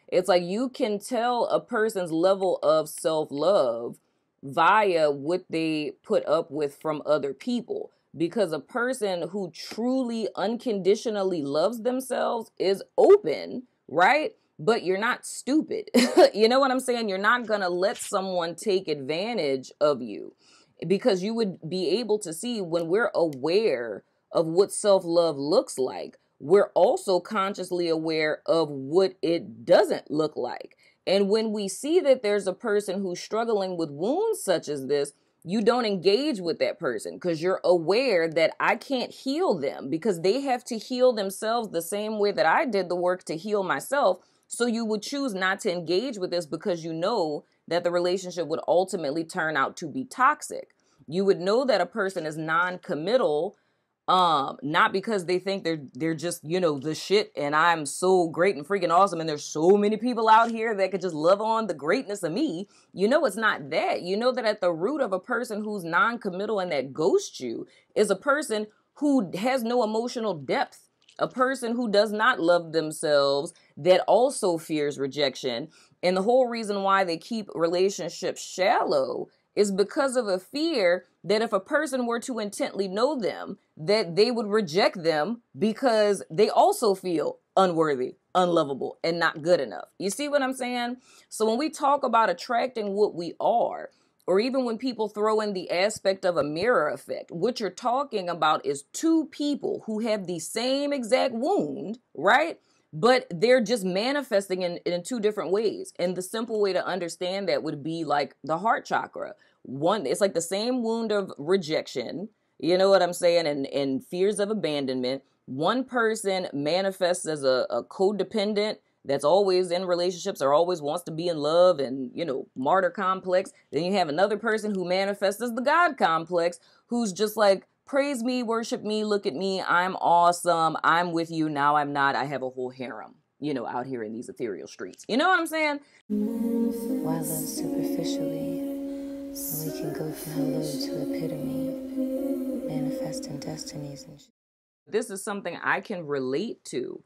It's like you can tell a person's level of self-love via what they put up with from other people. Because a person who truly unconditionally loves themselves is open, right? But you're not stupid. You know what I'm saying? You're not going to let someone take advantage of you, because you would be able to see when we're aware of what self-love looks like, we're also consciously aware of what it doesn't look like. And when we see that there's a person who's struggling with wounds such as this, you don't engage with that person because you're aware that I can't heal them because they have to heal themselves the same way that I did the work to heal myself. So you would choose not to engage with this because you know that the relationship would ultimately turn out to be toxic. You would know that a person is non-committal, not because they think they're just, you know, the shit and I'm so great and freaking awesome and there's so many people out here that could just love on the greatness of me. You know, it's not that. You know that at the root of a person who's non-committal and that ghosts you is a person who has no emotional depth, a person who does not love themselves, that also fears rejection. And the whole reason why they keep relationships shallow is because of a fear that if a person were to intently know them, that they would reject them because they also feel unworthy, unlovable, and not good enough. You see what I'm saying? So when we talk about attracting what we are, or even when people throw in the aspect of a mirror effect, what you're talking about is two people who have the same exact wound, right? But they're just manifesting in two different ways. And the simple way to understand that would be like the heart chakra. One, it's like the same wound of rejection, you know what I'm saying, and fears of abandonment. One person manifests as a codependent that's always in relationships or always wants to be in love and, you know, martyr complex. Then you have another person who manifests as the God complex, who's just like, praise me, worship me, look at me, I'm awesome, I'm with you, now I'm not, I have a whole harem, you know, out here in these ethereal streets. You know what I'm saying? Why love superficially when we can go from hello to epitome, manifesting destinies and shit. This is something I can relate to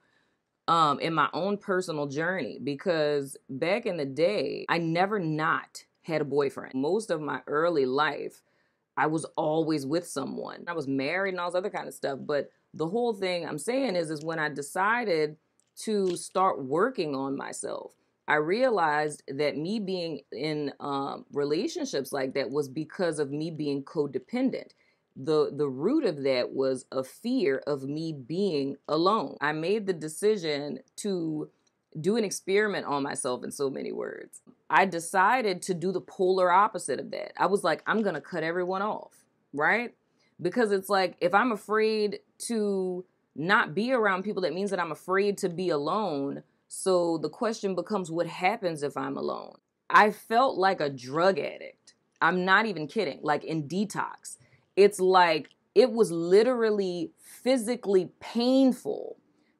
in my own personal journey, because back in the day, I never not had a boyfriend. Most of my early life, I was always with someone. I was married and all this other kind of stuff. But the whole thing I'm saying is when I decided to start working on myself, I realized that me being in relationships like that was because of me being codependent. The root of that was a fear of me being alone. I made the decision to do an experiment on myself, in so many words. I decided to do the polar opposite of that. I was like, I'm going to cut everyone off, right? Because it's like, if I'm afraid to not be around people, that means that I'm afraid to be alone. So the question becomes, what happens if I'm alone? I felt like a drug addict. I'm not even kidding. Like in detox. It's like, it was literally physically painful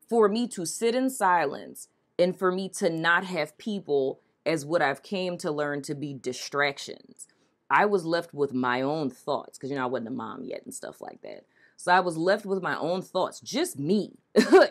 for me to sit in silence and for me to not have people as what I've came to learn to be distractions. I was left with my own thoughts because, you know, I wasn't a mom yet and stuff like that. So I was left with my own thoughts, just me.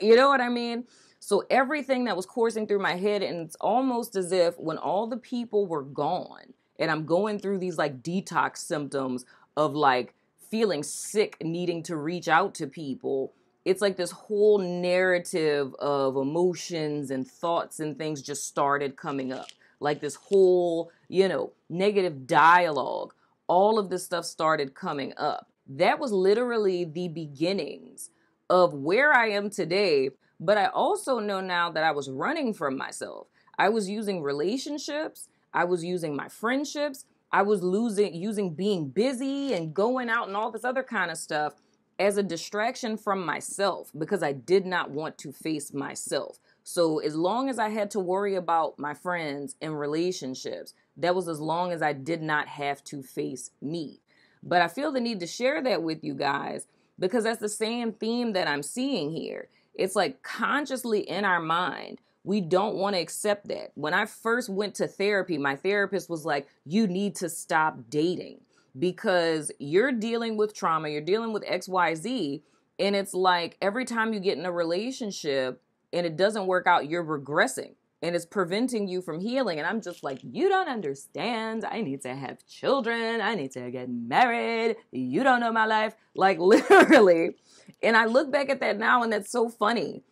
You know what I mean? So everything that was coursing through my head, and it's almost as if when all the people were gone and I'm going through these like detox symptoms of like feeling sick, needing to reach out to people, it's like this whole narrative of emotions and thoughts and things just started coming up. Like this whole, you know, negative dialogue, all of this stuff started coming up. That was literally the beginnings of where I am today. But I also know now that I was running from myself. I was using relationships. I was using my friendships. I was using being busy and going out and all this other kind of stuff as a distraction from myself because I did not want to face myself. So as long as I had to worry about my friends and relationships, that was as long as I did not have to face me. But I feel the need to share that with you guys because that's the same theme that I'm seeing here. It's like consciously in our mind, we don't want to accept that. When I first went to therapy, my therapist was like, you need to stop dating because you're dealing with trauma, you're dealing with XYZ. And it's like every time you get in a relationship and it doesn't work out, you're regressing. and it's preventing you from healing. And I'm just like, you don't understand. I need to have children. I need to get married. You don't know my life. Like, literally. And I look back at that now, and that's so funny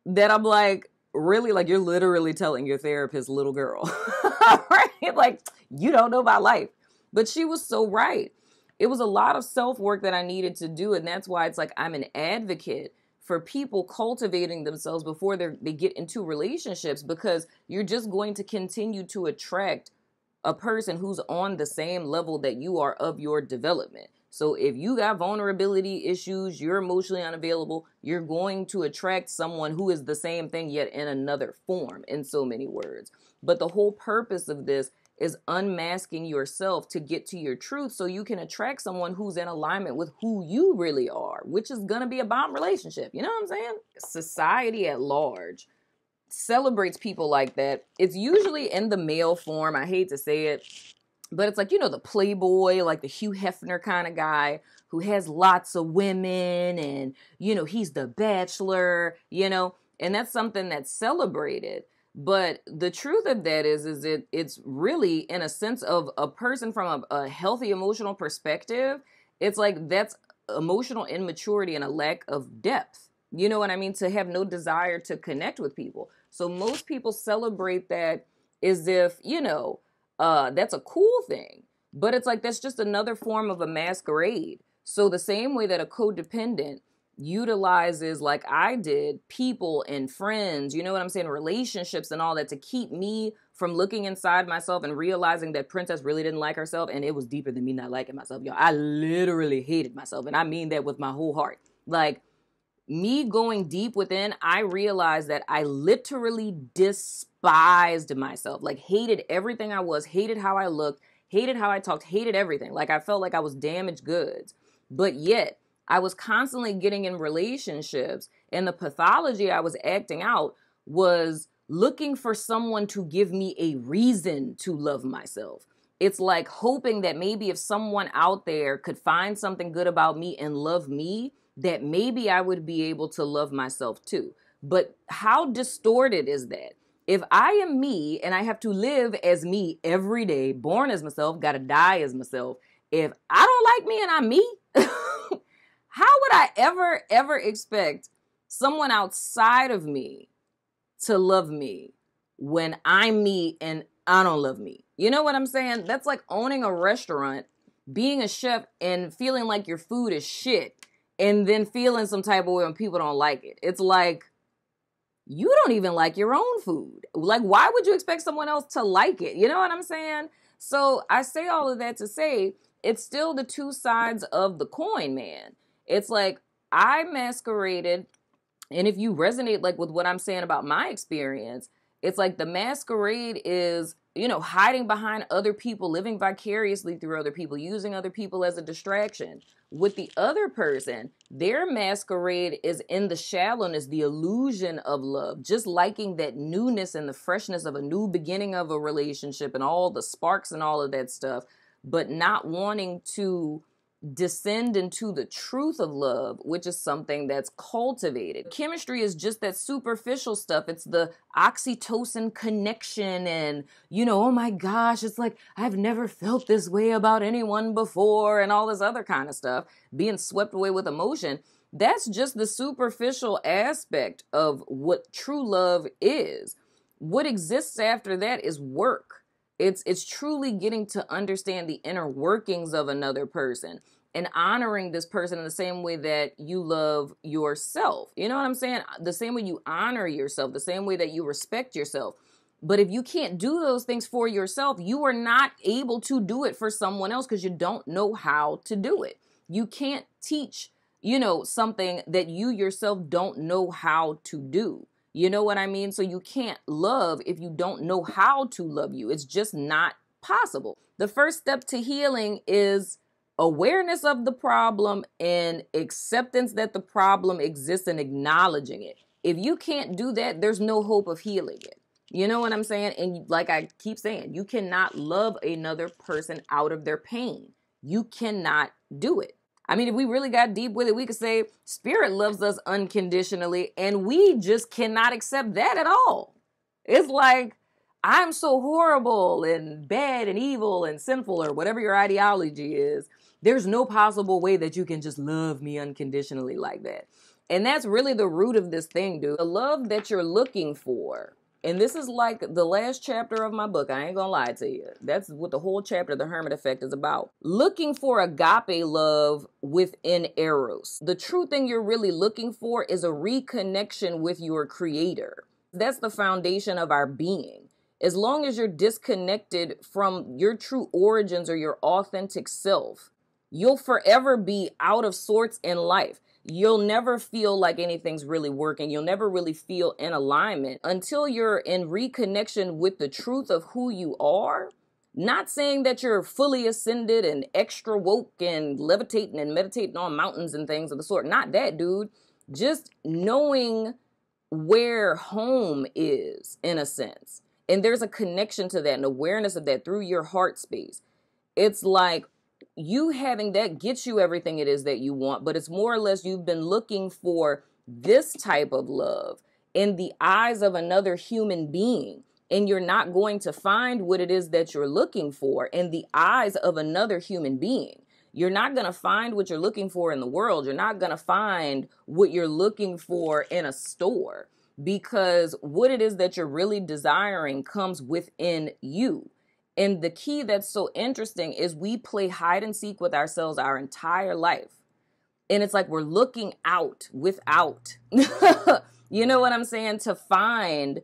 that I'm like, really? Like, you're literally telling your therapist, little girl, right? Like, you don't know my life. But she was so right. It was a lot of self-work that I needed to do. And that's why it's like, I'm an advocate for people cultivating themselves before they get into relationships, because you're just going to continue to attract a person who's on the same level that you are of your development. So if you got vulnerability issues, you're emotionally unavailable, you're going to attract someone who is the same thing yet in another form, in so many words. But the whole purpose of this is unmasking yourself to get to your truth so you can attract someone who's in alignment with who you really are, which is going to be a bomb relationship. You know what I'm saying? Society at large celebrates people like that. It's usually in the male form. I hate to say it, but it's like, you know, the playboy, like the Hugh Hefner kind of guy who has lots of women and, you know, he's the bachelor, you know, and that's something that's celebrated. But the truth of that is it's really, in a sense of a person from a healthy emotional perspective, it's like that's emotional immaturity and a lack of depth. You know what I mean? To have no desire to connect with people. So most people celebrate that as if, you know, that's a cool thing. But it's like, that's just another form of a masquerade. So the same way that a codependent utilizes, like I did, people and friends, you know what I'm saying, relationships and all that to keep me from looking inside myself and realizing that Princess really didn't like herself, and it was deeper than me not liking myself, y'all. I literally hated myself, and I mean that with my whole heart. Like, me going deep within, I realized that I literally despised myself, like hated everything I was, hated how I looked, hated how I talked, hated everything. Like, I felt like I was damaged goods, but yet I was constantly getting in relationships, and the pathology I was acting out was looking for someone to give me a reason to love myself. It's like hoping that maybe if someone out there could find something good about me and love me, that maybe I would be able to love myself too. But how distorted is that? If I am me and I have to live as me every day, born as myself, gotta die as myself, if I don't like me and I'm me, how would I ever expect someone outside of me to love me when I'm me and I don't love me? You know what I'm saying? That's like owning a restaurant, being a chef and feeling like your food is shit, and then feeling some type of way when people don't like it. It's like, you don't even like your own food. Like, why would you expect someone else to like it? You know what I'm saying? So I say all of that to say, it's still the two sides of the coin, man. It's like, I masqueraded, and if you resonate like with what I'm saying about my experience, it's like the masquerade is, you know, hiding behind other people, living vicariously through other people, using other people as a distraction. With the other person, their masquerade is in the shallowness, the illusion of love, just liking that newness and the freshness of a new beginning of a relationship and all the sparks and all of that stuff, but not wanting to descend into the truth of love, which is something that's cultivated. Chemistry is just that superficial stuff. It's the oxytocin connection and, you know, oh my gosh, it's like, I've never felt this way about anyone before and all this other kind of stuff, being swept away with emotion. That's just the superficial aspect of what true love is. What exists after that is work. It's truly getting to understand the inner workings of another person and honoring this person in the same way that you love yourself. You know what I'm saying? The same way you honor yourself, the same way that you respect yourself. But if you can't do those things for yourself, you are not able to do it for someone else because you don't know how to do it. You can't teach, you know, something that you yourself don't know how to do. You know what I mean? So you can't love if you don't know how to love you. It's just not possible. The first step to healing is awareness of the problem and acceptance that the problem exists and acknowledging it. If you can't do that, there's no hope of healing it. You know what I'm saying? And like I keep saying, you cannot love another person out of their pain. You cannot do it. I mean, if we really got deep with it, we could say spirit loves us unconditionally, and we just cannot accept that at all. It's like, I'm so horrible and bad and evil and sinful, or whatever your ideology is. There's no possible way that you can just love me unconditionally like that. And that's really the root of this thing, dude. The love that you're looking for. And this is like the last chapter of my book. I ain't gonna lie to you. That's what the whole chapter, The Hermit Effect, is about. Looking for agape love within Eros. The true thing you're really looking for is a reconnection with your creator. That's the foundation of our being. As long as you're disconnected from your true origins or your authentic self, you'll forever be out of sorts in life. You'll never feel like anything's really working. You'll never really feel in alignment until you're in reconnection with the truth of who you are. Not saying that you're fully ascended and extra woke and levitating and meditating on mountains and things of the sort. Not that, dude. Just knowing where home is, in a sense. And there's a connection to that and awareness of that through your heart space. It's like you having that gets you everything it is that you want, but it's more or less you've been looking for this type of love in the eyes of another human being. And you're not going to find what it is that you're looking for in the eyes of another human being. You're not going to find what you're looking for in the world. You're not going to find what you're looking for in a store, because what it is that you're really desiring comes within you. And the key that's so interesting is we play hide and seek with ourselves our entire life. And it's like we're looking out without, you know what I'm saying, to find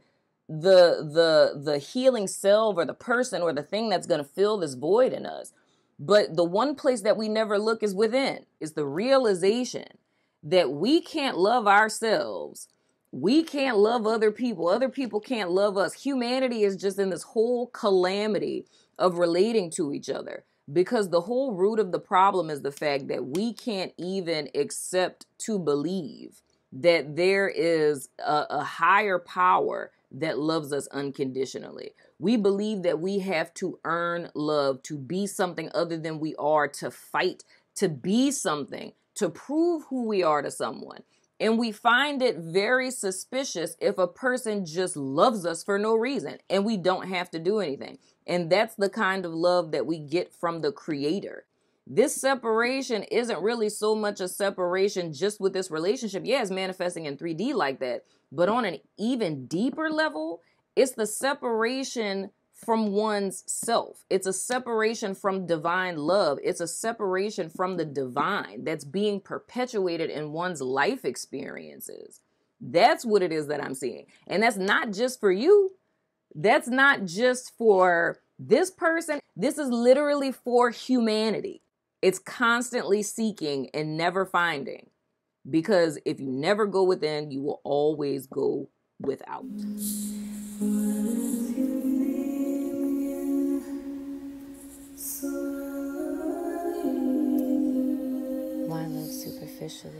the healing self or the person or the thing that's going to fill this void in us. But the one place that we never look is within, is the realization that we can't love ourselves. We can't love other people. Other people can't love us. Humanity is just in this whole calamity of relating to each other, because the whole root of the problem is the fact that we can't even accept to believe that there is a higher power that loves us unconditionally. We believe that we have to earn love, to be something other than we are, to fight, to be something, to prove who we are to someone. And we find it very suspicious if a person just loves us for no reason and we don't have to do anything. And that's the kind of love that we get from the Creator. This separation isn't really so much a separation just with this relationship. Yeah, it's manifesting in 3D like that. But on an even deeper level, it's the separation from one's self. It's a separation from divine love. It's a separation from the divine that's being perpetuated in one's life experiences. That's what it is that I'm seeing. And that's not just for you. That's not just for this person. This is literally for humanity. It's constantly seeking and never finding. Because if you never go within, you will always go without. Why love superficially